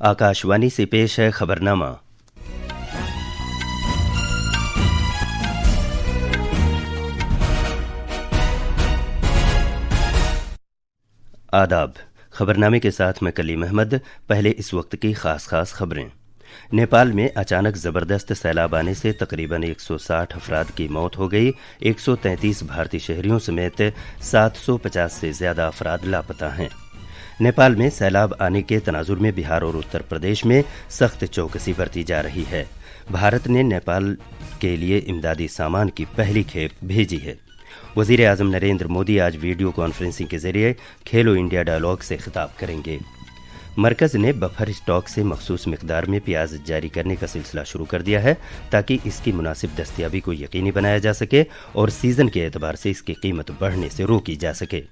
आकाशवाणी से पेश है खबरनामा। आदाब। खबरनामे के साथ मैं कलीम अहमद। पहले इस वक्त की खास खबरें। नेपाल में अचानक ज़बरदस्त सैलाब आने से तकरीबन 160 अफराद की मौत हो गई। 133 भारतीय शहरियों समेत 750 से ज़्यादा अफराद लापता हैं। नेपाल में सैलाब आने के तनाजुर में बिहार और उत्तर प्रदेश में सख्त चौकसी बरती जा रही है। भारत ने नेपाल के लिए इमदादी सामान की पहली खेप भेजी है। वज़ीर आज़म नरेंद्र मोदी आज वीडियो कॉन्फ्रेंसिंग के जरिए खेलो इंडिया डायलॉग से खिताब करेंगे। मरकज़ ने बफर स्टॉक से मखसूस मिकदार में प्याज जारी करने का सिलसिला शुरू कर दिया है ताकि इसकी मुनासिब दस्तयाबी को यकीनी बनाया जा सके और सीज़न के एतबार से इसकी कीमत बढ़ने से रोकी जा सके।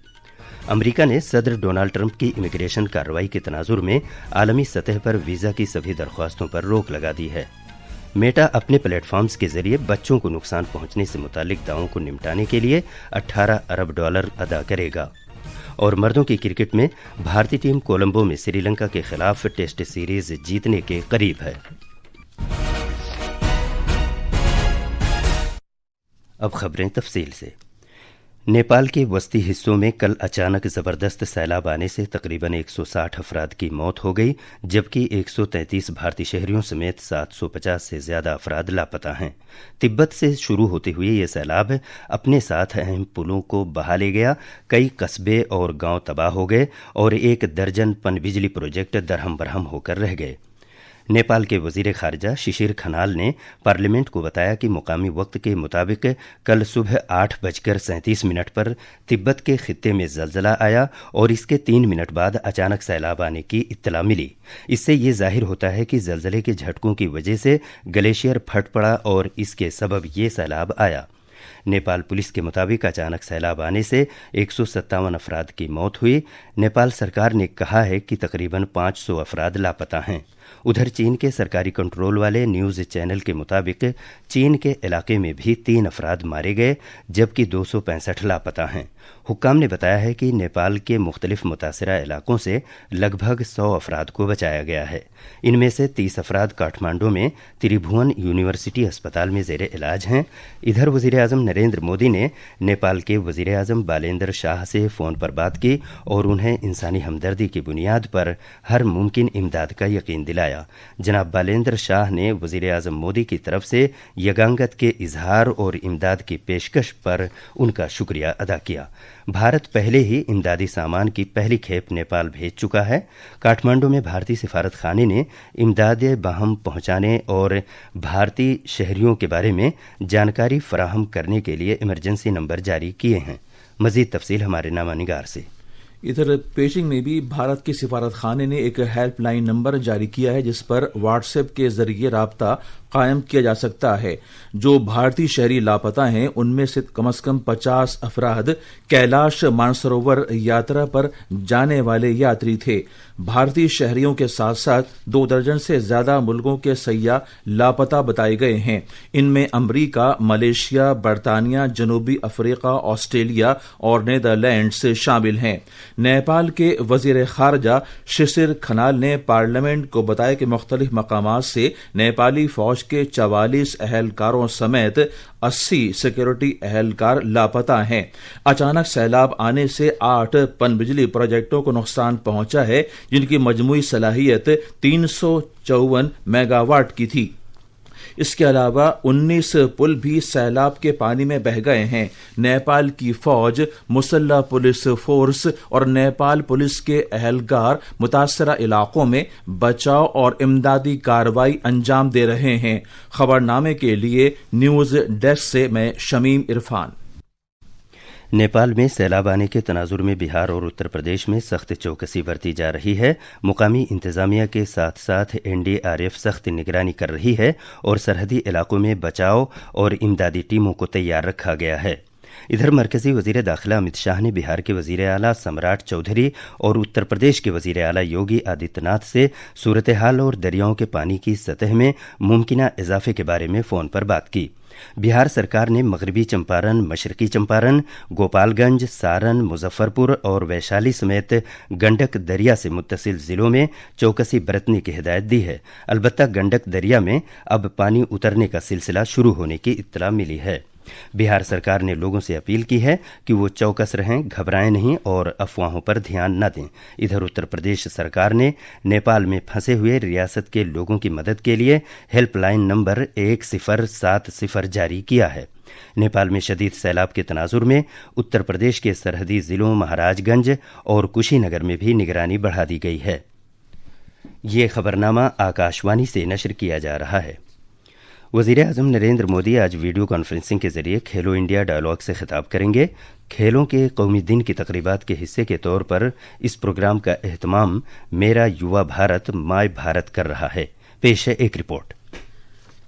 अमेरिका ने सदर डोनाल्ड ट्रंप की इमिग्रेशन कार्रवाई के तनाजुर में आलमी सतह पर वीज़ा की सभी दरख्वास्तों पर रोक लगा दी है। मेटा अपने प्लेटफॉर्म्स के जरिए बच्चों को नुकसान पहुंचने से मुतालिक दावों को निपटाने के लिए $18 अरब अदा करेगा। और मर्दों की क्रिकेट में भारतीय टीम कोलंबो में श्रीलंका के खिलाफ टेस्ट सीरीज जीतने के करीब है। अब खबरें तफसील से। नेपाल के वस्ती हिस्सों में कल अचानक ज़बरदस्त सैलाब आने से तकरीबन 160 अफराद की मौत हो गई, जबकि 133 भारतीय शहरियों समेत 750 से ज़्यादा अफराद लापता हैं। तिब्बत से शुरू होते हुए ये सैलाब अपने साथ अहम पुलों को बहा ले गया। कई कस्बे और गांव तबाह हो गए और 1 दर्जन पनबिजली प्रोजेक्ट दरहम बरहम होकर रह गए। नेपाल के वजीर खारजा शिशिर खनाल ने पार्लियामेंट को बताया कि मुकामी वक्त के मुताबिक कल सुबह 8:37 पर तिब्बत के खित्ते में जलजला आया और इसके 3 मिनट बाद अचानक सैलाब आने की इत्तला मिली। इससे ये जाहिर होता है कि जलजले के झटकों की वजह से ग्लेशियर फट पड़ा और इसके सबब ये सैलाब आया। नेपाल पुलिस के मुताबिक अचानक सैलाब आने से 157 अफराद की मौत हुई। नेपाल सरकार ने कहा है कि तकरीबन 500 अफराद लापता हैं। उधर चीन के सरकारी कंट्रोल वाले न्यूज़ चैनल के मुताबिक चीन के इलाके में भी 3 अफराद मारे गए, जबकि 265 लापता हैं। हुक्काम ने बताया है कि नेपाल के मुख्तलिफ मुतासरा इलाकों से लगभग 100 अफराद को बचाया गया है। इनमें से 30 अफराद काठमांडू में त्रिभुवन यूनिवर्सिटी अस्पताल में ज़ेर इलाज हैं। इधर वज़ीर आज़म नरेंद्र मोदी ने नेपाल के वज़ीर आज़म बालेंद्र शाह से फ़ोन पर बात की और उन्हें इंसानी हमदर्दी की बुनियाद पर हर मुमकिन इमदाद का यकीन दिलाया। जनाब बालेंद्र शाह ने वज़ीर आज़म मोदी की तरफ से यगांगत के इजहार और इमदाद की पेशकश पर उनका शुक्रिया अदा किया। भारत पहले ही इमदादी सामान की पहली खेप नेपाल भेज चुका है। काठमांडू में भारतीय सिफारत खाने ने इमदाद बाहम पहुंचाने और भारतीय शहरियों के बारे में जानकारी फराहम करने के लिए इमरजेंसी नंबर जारी किए हैं। मज़ीद तफसील हमारे नामानिगार से। इधर पेशिंग में भी भारत के सिफारत खाने ने एक हेल्पलाइन नंबर जारी किया है जिस पर व्हाट्सएप के जरिए राब्ता कायम किया जा सकता है। जो भारतीय शहरी लापता हैं उनमें से कम 50 अफराद कैलाश मानसरोवर यात्रा पर जाने वाले यात्री थे। भारतीय शहरियों के साथ साथ 2 दर्जन से ज्यादा मुल्कों के सय्याह लापता बताए गए हैं। इनमें अमरीका, मलेशिया, बरतानिया, जनूबी अफ्रीका, ऑस्ट्रेलिया और नीदरलैंड्स शामिल हैं। नेपाल के वजीर खारजा शिशिर खनाल ने पार्लियामेंट को बताया कि मुख्तलिफ मकामात से नेपाली फौज के 44 अहलकारों समेत 80 सिक्योरिटी अहलकार लापता हैं। अचानक सैलाब आने से 8 पनबिजली प्रोजेक्टों को नुकसान पहुंचा है, जिनकी मजमूई सलाहियत 354 मेगावाट की थी। इसके अलावा 19 पुल भी सैलाब के पानी में बह गए हैं। नेपाल की फौज, मुसल्लह पुलिस फोर्स और नेपाल पुलिस के अहलकार मुतासरा इलाकों में बचाव और इमदादी कार्रवाई अंजाम दे रहे हैं। खबरनामे के लिए न्यूज़ डेस्क से मैं शमीम इरफान। नेपाल में सैलाब आने के तनाजुर में बिहार और उत्तर प्रदेश में सख्त चौकसी बरती जा रही है। मुकामी इंतजामिया के साथ साथ NDRF सख्त निगरानी कर रही है और सरहदी इलाकों में बचाव और इमदादी टीमों को तैयार रखा गया है। इधर मरकजी वजीर दाखिला अमित शाह ने बिहार के वजीर आला सम्राट चौधरी और उत्तर प्रदेश के वजीर आला योगी आदित्यनाथ से सूरत हाल और दरियाओं के पानी की सतह में मुमकिना इजाफे के बारे में फ़ोन पर बात की। बिहार सरकार ने मगरबी चंपारण, मशरकी चंपारण, गोपालगंज, सारण, मुजफ्फरपुर और वैशाली समेत गंडक दरिया से मुत्तसिल जिलों में चौकसी बरतने की हिदायत दी है। अलबत्ता गंडक दरिया में अब पानी उतरने का सिलसिला शुरू होने की इत्तला मिली है। बिहार सरकार ने लोगों से अपील की है कि वो चौकस रहें, घबराएं नहीं और अफवाहों पर ध्यान न दें। इधर उत्तर प्रदेश सरकार ने नेपाल में फंसे हुए रियासत के लोगों की मदद के लिए हेल्पलाइन नंबर 1070 जारी किया है। नेपाल में शदीद सैलाब के तनाजुर में उत्तर प्रदेश के सरहदी जिलों महाराजगंज और कुशीनगर में भी निगरानी बढ़ा दी गई है। ये खबरनामा आकाशवाणी से नशर किया जा रहा है। वज़ीर-ए-आज़म नरेंद्र मोदी आज वीडियो कॉन्फ्रेंसिंग के जरिए खेलो इंडिया डायलॉग से खिताब करेंगे। खेलों के कौमी दिन की तकरीबात के हिस्से के तौर पर इस प्रोग्राम का एहतमाम मेरा युवा भारत माय भारत कर रहा है। पेश है एक रिपोर्ट।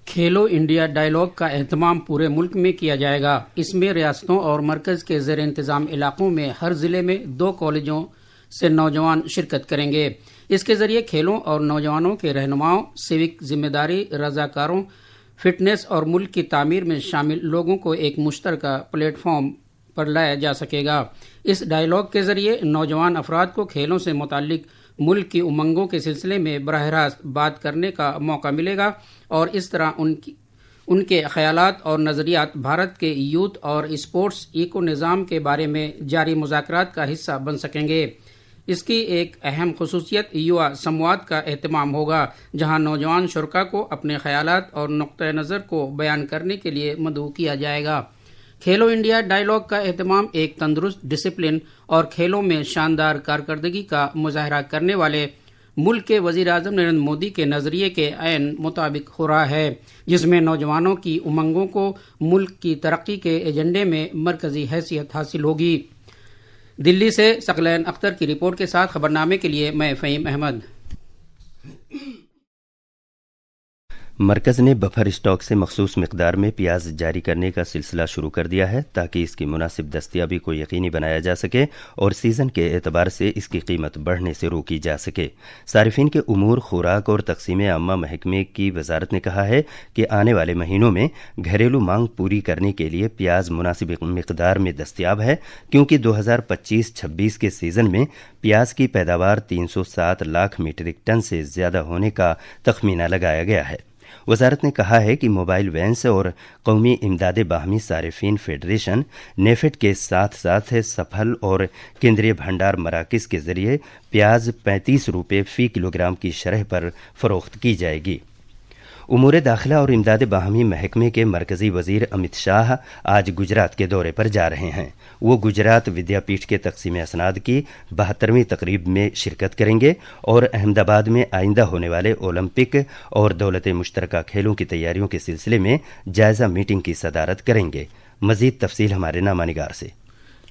खेलो इंडिया डायलॉग का एहतमाम पूरे मुल्क में किया जाएगा। इसमें रियासतों और मरकज के ज़ेर इंतज़ाम इलाकों में हर जिले में 2 कॉलेजों से नौजवान शिरकत करेंगे। इसके जरिए खेलों और नौजवानों के रहनुमाओं, सिविक जिम्मेदारी, रजाकारों, फिटनेस और मुल्क की तामीर में शामिल लोगों को एक मुश्तरका प्लेटफॉर्म पर लाया जा सकेगा। इस डायलॉग के जरिए नौजवान अफराद को खेलों से मुताल्लिक मुल्क की उमंगों के सिलसिले में बराह रास्त बात करने का मौका मिलेगा और इस तरह उनके ख्यालात और नज़रियात भारत के यूथ और स्पोर्ट्स इको निज़ाम के बारे में जारी मुज़ाकरात का हिस्सा बन सकेंगे। इसकी एक अहम खुसूसियत युवा संवाद का एहतमाम होगा, जहां नौजवान शुरका को अपने ख्यालात और नुक्ता नज़र को बयान करने के लिए मदऊ किया जाएगा। खेलो इंडिया डायलॉग का एहतमाम एक तंदुरुस्त, डिसिप्लिन और खेलों में शानदार कारकर्दगी का मुजाहरा करने वाले मुल्क के वज़ीर-ए-आज़म नरेंद्र मोदी के नज़रिए के ऐन मुताबिक हो रहा है, जिसमें नौजवानों की उमंगों को मुल्क की तरक्की के एजेंडे में मरकजी हैसियत हासिल होगी। दिल्ली से सकलैन अख्तर की रिपोर्ट के साथ खबरनामे के लिए मैं फ़हीम अहमद। मरकज़ ने बफर स्टॉक से मखसूस मिकदार में प्याज जारी करने का सिलसिला शुरू कर दिया है ताकि इसकी मुनासिब दस्तियाबी को यकीनी बनाया जा सके और सीज़न के एतबार से इसकी कीमत बढ़ने से रोकी जा सके। सारिफिन के उमूर, खुराक और तकसीम आम्मा महकमे की वजारत ने कहा है कि आने वाले महीनों में घरेलू मांग पूरी करने के लिए प्याज मुनासिब मिकदार में दस्तियाब है, क्योंकि 2025-26 के सीज़न में प्याज की पैदावार 307 लाख मीट्रिक टन से ज़्यादा होने का तखमीना लगाया गया है। वजारत ने कहा है कि मोबाइल वैन्स और कौमी इमदाद बाहमी सारिफिन फेडरेशन नेफेड के साथ साथ सफल और केंद्रीय भंडार मराकज़ के जरिए प्याज 35 रुपये फ़ी किलोग्राम की शरह पर फ़रोख्त की जाएगी। उमूर दाखिला और इमदाद बाहमी महकमे के मरकज़ी वज़ीर अमित शाह आज गुजरात के दौरे पर जा रहे हैं। वो गुजरात विद्यापीठ के तकसीम असनाद की 72वीं तकरीब में शिरकत करेंगे और अहमदाबाद में आइंदा होने वाले ओलंपिक और दौलत मुश्तरका खेलों की तैयारियों के सिलसिले में जायज़ा मीटिंग की सदारत करेंगे। मज़ीद तफसील हमारे नामा निगार से।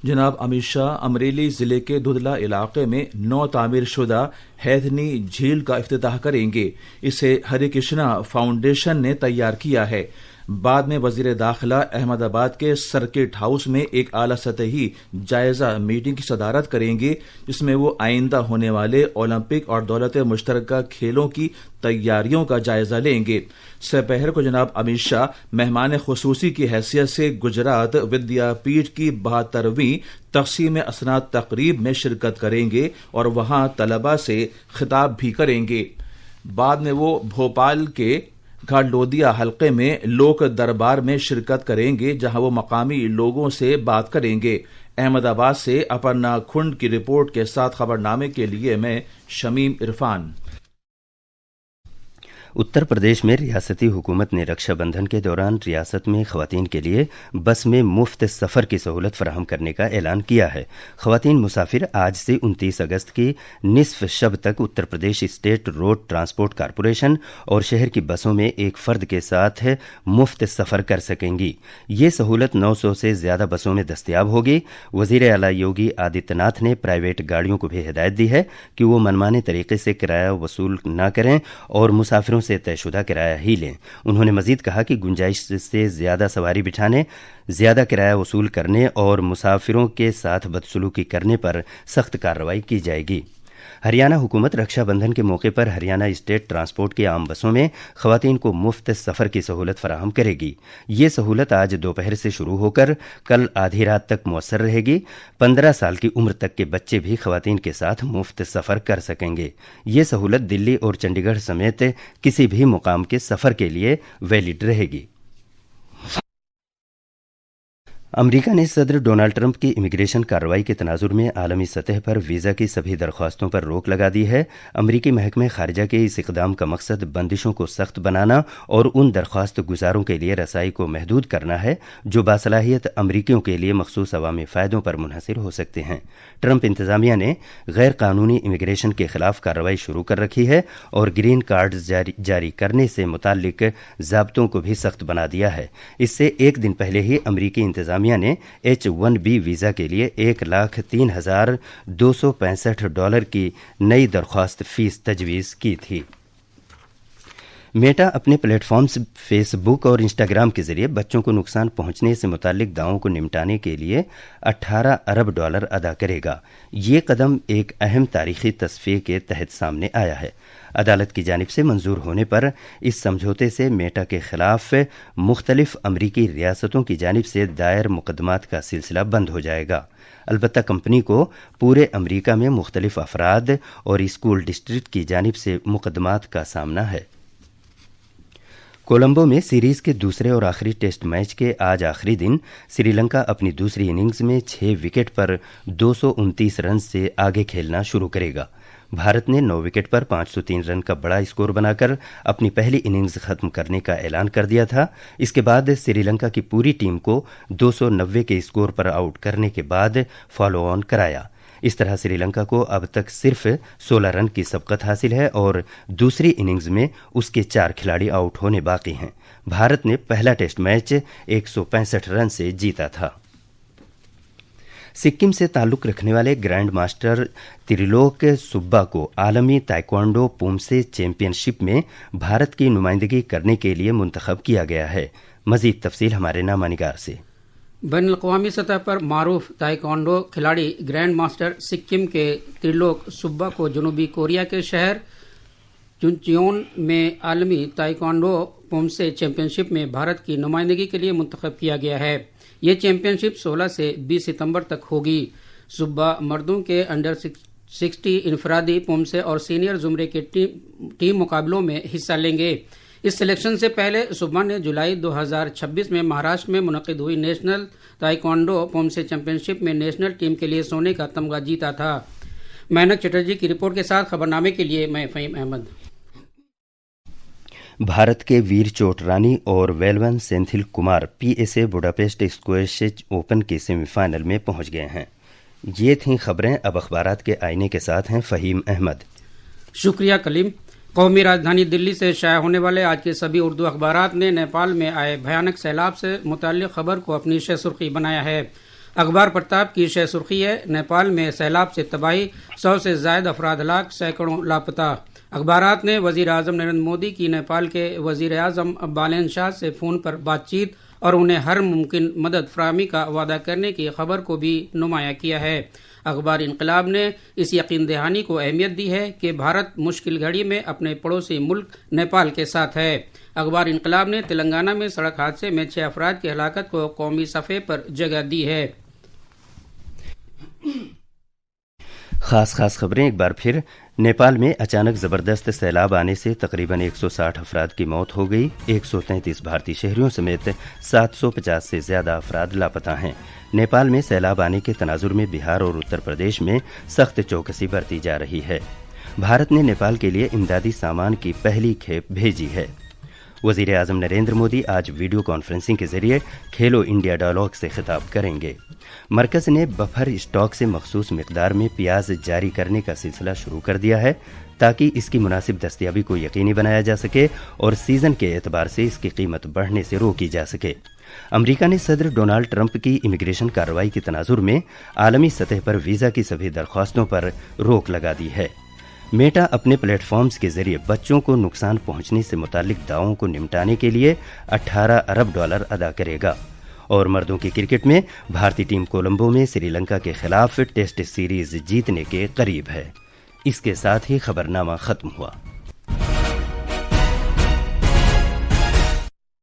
जनाब अमित शाह अमरेली जिले के दुधला इलाके में नौ तामीर शुदा हैदनी झील का इफ्तिताह करेंगे। इसे हरे कृष्णा फाउंडेशन ने तैयार किया है। बाद में वजीर दाखिला अहमदाबाद के सर्किट हाउस में एक आला सतही जायजा मीटिंग की सदारत करेंगे, जिसमें वो आइंदा होने वाले ओलंपिक और दौलत मुश्तरका खेलों की तैयारियों का जायजा लेंगे। दोपहर को जनाब अमित शाह मेहमान खुसूसी की हैसियत से गुजरात विद्यापीठ की 72वीं तकसीम असनाद तकरीब में शिरकत करेंगे और वहां तलबा से खिताब भी करेंगे। बाद में वो भोपाल के घाटलोदिया हलके में लोक दरबार में शिरकत करेंगे, जहां वो मकामी लोगों से बात करेंगे। अहमदाबाद से अपर्णा खुंड की रिपोर्ट के साथ खबरनामे के लिए मैं शमीम इरफान। उत्तर प्रदेश में रियासती हुकूमत ने रक्षाबंधन के दौरान रियासत में खवातीन के लिए बस में मुफ्त सफ़र की सहूलत फराहम करने का ऐलान किया है। खवातीन मुसाफिर आज से 29 अगस्त की निसफ शब तक Uttar Pradesh state road transport corporation और शहर की बसों में एक फ़र्द के साथ मुफ्त सफ़र कर सकेंगी। ये सहूलत 900 से ज़्यादा बसों में दस्तियाब होगी। वज़ीर आला योगी आदित्यनाथ ने प्राइवेट गाड़ियों को भी हिदायत दी है कि वो मनमाने तरीके से किराया वसूल न करें और मुसाफिरों سے طے شدہ کرایہ ہی لیں۔ انہوں نے مزید کہا کہ گنجائش سے زیادہ سواری بٹھانے، زیادہ کرایہ وصول کرنے اور مسافروں کے ساتھ بدسلوکی کرنے پر سخت کارروائی کی جائے گی۔ ہریانہ حکومت رکشا بندھن کے موقع پر ہریانہ اسٹیٹ ٹرانسپورٹ کی عام بسوں میں خواتین کو مفت سفر کی سہولت فراہم کرے گی۔ یہ سہولت آج دوپہر سے شروع ہو کر کل آدھی رات تک مؤثر رہے گی۔ 15 سال کی عمر تک کے بچے بھی خواتین کے ساتھ مفت سفر کر سکیں گے۔ یہ سہولت دلی اور چنڈی گڑھ سمیت کسی بھی مقام کے سفر کے لیے ویلڈ رہے گی۔ امریکہ نے صدر ڈونالڈ ٹرمپ کی امیگریشن کارروائی کے تناظر میں عالمی سطح پر ویزا کی سبھی درخواستوں پر روک لگا دی ہے۔ امریکی محکمہ خارجہ کے اس اقدام کا مقصد بندشوں کو سخت بنانا اور ان درخواست گزاروں کے لیے رسائی کو محدود کرنا ہے جو باصلاحیت امریکیوں کے لیے مخصوص عوامی فائدوں پر منحصر ہو سکتے ہیں۔ ٹرمپ انتظامیہ نے غیر قانونی امیگریشن کے خلاف کارروائی شروع کر رکھی ہے اور گرین کارڈ جاری کرنے سے متعلق ضابطوں کو بھی سخت بنا دیا ہے۔ اس سے ایک دن پہلے ہی امریکی انتظامیہ نے H-1B ویزا کے لیے $1,03,265 کی نئی درخواست فیس تجویز کی تھی۔ میٹا اپنے پلیٹ فارمز فیس بک اور انسٹاگرام کے ذریعے بچوں کو نقصان پہنچنے سے متعلق دعووں کو نمٹانے کے لیے $18 ارب ادا کرے گا۔ یہ قدم ایک اہم تاریخی تصفیے کے تحت سامنے آیا ہے۔ عدالت کی جانب سے منظور ہونے پر اس سمجھوتے سے میٹا کے خلاف مختلف امریکی ریاستوں کی جانب سے دائر مقدمات کا سلسلہ بند ہو جائے گا۔ البتہ کمپنی کو پورے امریکہ میں مختلف افراد اور اسکول ڈسٹرکٹ کی جانب سے مقدمات کا سامنا ہے۔ کولمبو میں سیریز کے دوسرے اور آخری ٹیسٹ میچ کے آج آخری دن سری لنکا اپنی دوسری اننگز میں 6 وکٹ پر 229 رن سے آگے کھیلنا شروع کرے گا۔ بھارت نے 9 وکٹ پر 503 رن کا بڑا اسکور بنا کر اپنی پہلی اننگز ختم کرنے کا اعلان کر دیا تھا۔ اس کے بعد سری لنکا کی پوری ٹیم کو 290 کے اسکور پر آؤٹ کرنے کے بعد فالو آن کرایا۔ اس طرح سری لنکا کو اب تک صرف 16 رن کی سبقت حاصل ہے اور دوسری اننگز میں اس کے 4 کھلاڑی آؤٹ ہونے باقی ہیں۔ بھارت نے پہلا ٹیسٹ میچ 165 رن سے جیتا تھا۔ سکم سے تعلق رکھنے والے گرینڈ ماسٹر تریلوک سبا کو عالمی تائیکوانڈو پومسے چیمپئن شپ میں بھارت کی نمائندگی کرنے کے لیے منتخب کیا گیا ہے۔ مزید تفصیل ہمارے نامہ نگار سے۔ بین الاقوامی سطح پر معروف تائیکوانڈو کھلاڑی گرینڈ ماسٹر سکم کے تریلوک سبا کو جنوبی کوریا کے شہر چنچیون میں عالمی تائیکوانڈو پومسے چیمپئن شپ میں بھارت کی نمائندگی کے لیے منتخب کیا گیا ہے۔ یہ چیمپئن شپ 16 سے 20 ستمبر تک ہوگی۔ سبا مردوں کے انڈر 60 انفرادی پومسے اور سینئر زمرے کے ٹیم مقابلوں میں حصہ لیں گے۔ اس سلیکشن سے پہلے سبا نے جولائی 2026 میں مہاراشٹر میں منعقد ہوئی نیشنل تائیکوانڈو پومسے چیمپئن شپ میں نیشنل ٹیم کے لیے سونے کا تمغہ جیتا تھا۔ مینک چٹرجی کی رپورٹ کے ساتھ خبرنامے کے لیے میں فہیم احمد۔ بھارت کے ویر چوٹرانی اور ویلون سینتھل کمار PSA بوڈاپیسٹ اسکویش اوپن کے سیمی فائنل میں پہنچ گئے ہیں۔ یہ تھیں خبریں۔ اب اخبارات کے آئینے کے ساتھ ہیں فہیم احمد۔ شکریہ کلیم۔ قومی راجدھانی دلی سے شائع ہونے والے آج کے سبھی اردو اخبارات نے نیپال میں آئے بھیانک سیلاب سے متعلق خبر کو اپنی شہ سرخی بنایا ہے۔ اخبار پرتاپ کی شہ سرخی ہے، نیپال میں سیلاب سے تباہی، 100 سے زائد افراد ہلاک، سینکڑوں لاپتہ۔ اخبارات نے وزیر اعظم نریندر مودی کی نیپال کے وزیر اعظم بالین شاہ سے فون پر بات چیت اور انہیں ہر ممکن مدد فراہمی کا وعدہ کرنے کی خبر کو بھی نمایاں کیا ہے۔ اخبار انقلاب نے اس یقین دہانی کو اہمیت دی ہے کہ بھارت مشکل گھڑی میں اپنے پڑوسی ملک نیپال کے ساتھ ہے۔ اخبار انقلاب نے تلنگانہ میں سڑک حادثے میں 6 افراد کی ہلاکت کو قومی صفحے پر جگہ دی ہے۔ خاص خبریں ایک بار پھر۔ نیپال میں اچانک زبردست سیلاب آنے سے تقریباً 160 افراد کی موت ہو گئی۔ 133 بھارتی شہریوں سمیت 750 سے زیادہ افراد لاپتہ ہیں۔ نیپال میں سیلاب آنے کے تناظر میں بہار اور اتر پردیش میں سخت چوکسی برتی جا رہی ہے۔ بھارت نے نیپال کے لیے امدادی سامان کی پہلی کھیپ بھیجی ہے۔ وزیر اعظم نریندر مودی آج ویڈیو کانفرنسنگ کے ذریعے کھیلو انڈیا ڈائیلاگ سے خطاب کریں گے۔ مرکز نے بفر اسٹاک سے مخصوص مقدار میں پیاز جاری کرنے کا سلسلہ شروع کر دیا ہے تاکہ اس کی مناسب دستیابی کو یقینی بنایا جا سکے اور سیزن کے اعتبار سے اس کی قیمت بڑھنے سے روکی جا سکے۔ امریکہ نے صدر ڈونالڈ ٹرمپ کی امیگریشن کارروائی کے تناظر میں عالمی سطح پر ویزا کی سبھی درخواستوں پر روک لگا دی ہے۔ میٹا اپنے پلیٹ فارمز کے ذریعے بچوں کو نقصان پہنچنے سے متعلق دعووں کو نمٹانے کے لیے $18 ارب ادا کرے گا۔ اور مردوں کی کرکٹ میں بھارتی ٹیم کولمبو میں سری لنکا کے خلاف ٹیسٹ سیریز جیتنے کے قریب ہے۔ اس کے ساتھ ہی خبرنامہ ختم ہوا۔